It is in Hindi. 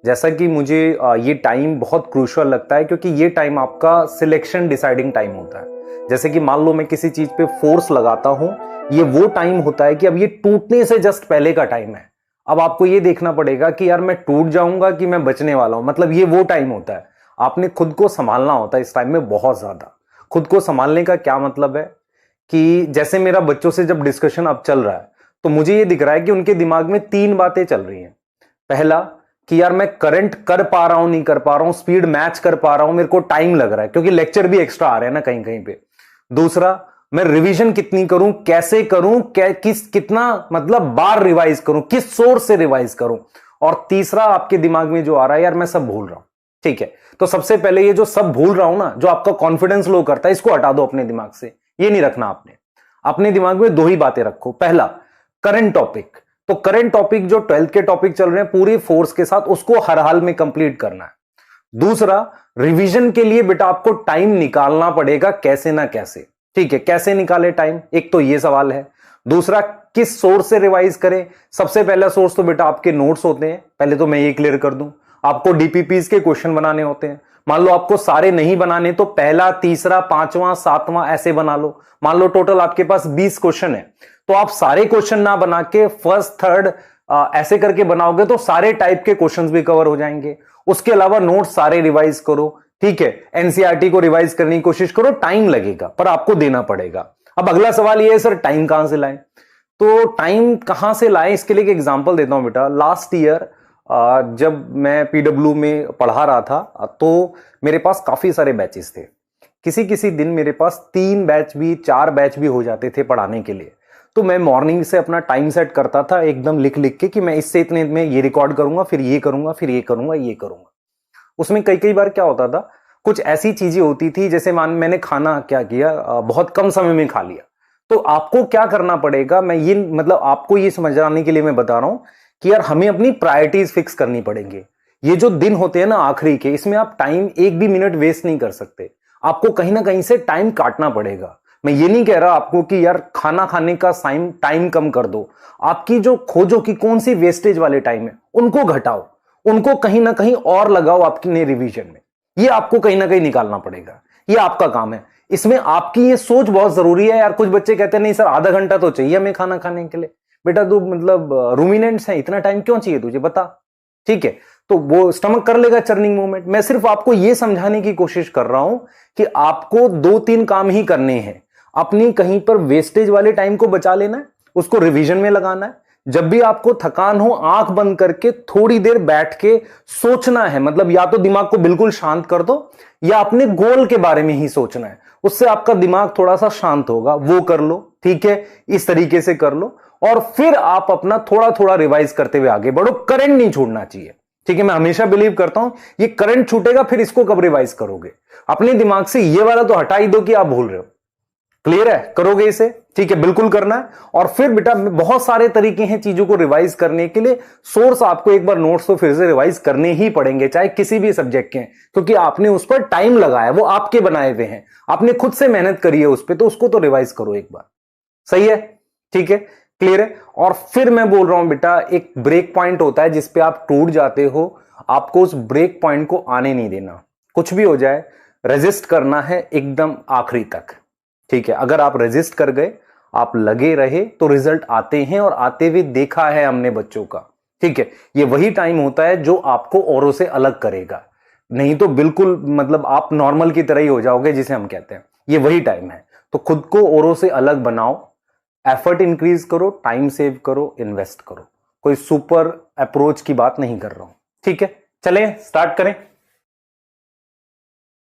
जैसा कि मुझे ये टाइम बहुत क्रूशियल लगता है, क्योंकि ये टाइम आपका सिलेक्शन डिसाइडिंग टाइम होता है। जैसे कि मान लो मैं किसी चीज पे फोर्स लगाता हूं, ये वो टाइम होता है कि अब ये टूटने से जस्ट पहले का टाइम है। अब आपको ये देखना पड़ेगा कि यार मैं टूट जाऊंगा कि मैं बचने वाला हूं, मतलब ये वो टाइम होता है। आपने खुद को संभालना होता है इस टाइम में बहुत ज्यादा। खुद को संभालने का क्या मतलब है कि जैसे मेरा बच्चों से जब डिस्कशन अब चल रहा है, तो मुझे ये दिख रहा है कि उनके दिमाग में 3 बातें चल रही हैं। पहला कि यार मैं करंट कर पा रहा हूं नहीं कर पा रहा हूं, स्पीड मैच कर पा रहा हूं, मेरे को टाइम लग रहा है क्योंकि लेक्चर भी एक्स्ट्रा आ रहे हैं ना कहीं कहीं पे। दूसरा, मैं रिवीजन कितनी करूं, कैसे करूं, कितना मतलब बार रिवाइज करूं, किस सोर्स से रिवाइज करूं। और तीसरा आपके दिमाग में जो आ रहा है, यार मैं सब भूल रहा हूं। ठीक है, तो सबसे पहले ये जो सब भूल रहा हूं ना, जो आपका कॉन्फिडेंस लो करता है, इसको हटा दो अपने दिमाग से। ये नहीं रखना आपने। अपने दिमाग में 2 ही बातें रखो। पहला, करंट टॉपिक। तो करंट टॉपिक जो 12th के टॉपिक चल रहे हैं पूरी फोर्स के साथ, उसको हर हाल में कंप्लीट करना है। दूसरा, रिवीजन के लिए बेटा आपको टाइम निकालना पड़ेगा कैसे ना कैसे। ठीक है, कैसे निकाले टाइम, एक तो ये सवाल है। दूसरा, किस सोर्स से रिवाइज करें। सबसे पहला सोर्स तो बेटा आपके नोट्स होते हैं, पहले तो मैं ये क्लियर कर दूं। आपको डीपीपीस के क्वेश्चन बनाने होते हैं। मान लो आपको सारे नहीं बनाने, तो पहला, तीसरा, 5वां, 7वां ऐसे बना लो। मान लो टोटल आपके पास 20 क्वेश्चन है, तो आप सारे क्वेश्चन ना बना के फर्स्ट थर्ड ऐसे करके बनाओगे तो सारे टाइप के क्वेश्चंस भी कवर हो जाएंगे। उसके अलावा नोट सारे रिवाइज करो। ठीक है, एनसीईआरटी को रिवाइज करने की कोशिश करो। टाइम लगेगा पर आपको देना पड़ेगा। अब अगला सवाल ये है, सर टाइम कहां से लाएं। तो टाइम कहां से लाएं, इसके लिए एक एग्जांपल देता हूं बेटा। लास्ट ईयर जब मैं पीडब्ल्यू में पढ़ा रहा था, तो मेरे पास काफी सारे बैचेस थे। किसी किसी दिन मेरे पास 3 बैच भी 4 बैच भी हो जाते थे पढ़ाने के लिए। तो मैं मॉर्निंग से अपना टाइम सेट करता था एकदम लिख लिख के कि मैं इससे इतने में ये रिकॉर्ड करूंगा, फिर ये करूंगा, फिर ये करूंगा, ये करूंगा। उसमें कई कई बार क्या होता था, कुछ ऐसी चीजें होती थी, जैसे मैंने खाना क्या किया, बहुत कम समय में खा लिया। तो आपको क्या करना पड़ेगा, मैं ये मतलब आपको ये समझाने के लिए मैं बता रहा हूं कि यार हमें अपनी प्रायोरिटीज फिक्स करनी पड़ेंगे। ये जो दिन होते हैं ना आखिरी के, इसमें आप टाइम एक भी मिनट वेस्ट नहीं कर सकते। आपको कहीं ना कहीं से टाइम काटना पड़ेगा। मैं ये नहीं कह रहा आपको कि यार खाना खाने का टाइम कम कर दो। आपकी जो खोजो कि कौन सी वेस्टेज वाले टाइम है, उनको घटाओ, उनको कहीं ना कहीं और लगाओ आपकी रिवीजन में। ये आपको कहीं ना कहीं निकालना पड़ेगा। ये आपका काम है। इसमें आपकी ये सोच बहुत जरूरी है। यार कुछ बच्चे कहते हैं नहीं सर आधा घंटा तो चाहिए हमें खाना खाने के लिए। बेटा तू मतलब रूमिनेंट्स है, इतना टाइम क्यों चाहिए तुझे, बता। ठीक है, तो वो स्टमक कर लेगा चर्निंग मूवमेंट। मैं सिर्फ आपको यह समझाने की कोशिश कर रहा हूं कि आपको 2-3 काम ही करने हैं। अपनी कहीं पर वेस्टेज वाले टाइम को बचा लेना है, उसको रिवीजन में लगाना है। जब भी आपको थकान हो, आंख बंद करके थोड़ी देर बैठ के सोचना है। मतलब या तो दिमाग को बिल्कुल शांत कर दो, या अपने गोल के बारे में ही सोचना है। उससे आपका दिमाग थोड़ा सा शांत होगा, वो कर लो। ठीक है, इस तरीके से कर लो, और फिर आप अपना थोड़ा थोड़ा रिवाइज करते हुए आगे बढ़ो। करंट नहीं छोड़ना चाहिए। ठीक है, मैं हमेशा बिलीव करता हूं ये करंट छूटेगा, फिर इसको कब रिवाइज करोगे। अपने दिमाग से ये वाला तो हटा ही दो कि आप भूल रहे हो। क्लियर है, करोगे इसे। ठीक है, बिल्कुल करना है। और फिर बेटा बहुत सारे तरीके हैं चीजों को रिवाइज करने के लिए। सोर्स आपको एक बार नोट्स तो फिर से रिवाइज करने ही पड़ेंगे, चाहे किसी भी सब्जेक्ट के हैं, क्योंकि आपने उस पर टाइम लगाया, वो आपके बनाए हुए हैं, आपने खुद से मेहनत करी है उस पर, तो उसको तो रिवाइज करो एक बार। सही है, ठीक है, क्लियर है। और फिर मैं बोल रहा हूं बेटा, एक ब्रेक पॉइंट होता है जिसपे आप टूट जाते हो। आपको उस ब्रेक पॉइंट को आने नहीं देना। कुछ भी हो जाए, रेजिस्ट करना है एकदम आखिरी तक। ठीक है, अगर आप रेजिस्ट कर गए, आप लगे रहे, तो रिजल्ट आते हैं, और आते हुए देखा है हमने बच्चों का। ठीक है, ये वही टाइम होता है जो आपको औरों से अलग करेगा। नहीं तो बिल्कुल मतलब आप नॉर्मल की तरह ही हो जाओगे, जिसे हम कहते हैं। ये वही टाइम है। तो खुद को औरों से अलग बनाओ, एफर्ट इंक्रीज करो, टाइम सेव करो, इन्वेस्ट करो। कोई सुपर अप्रोच की बात नहीं कर रहा हूं। ठीक है, चलें स्टार्ट करें।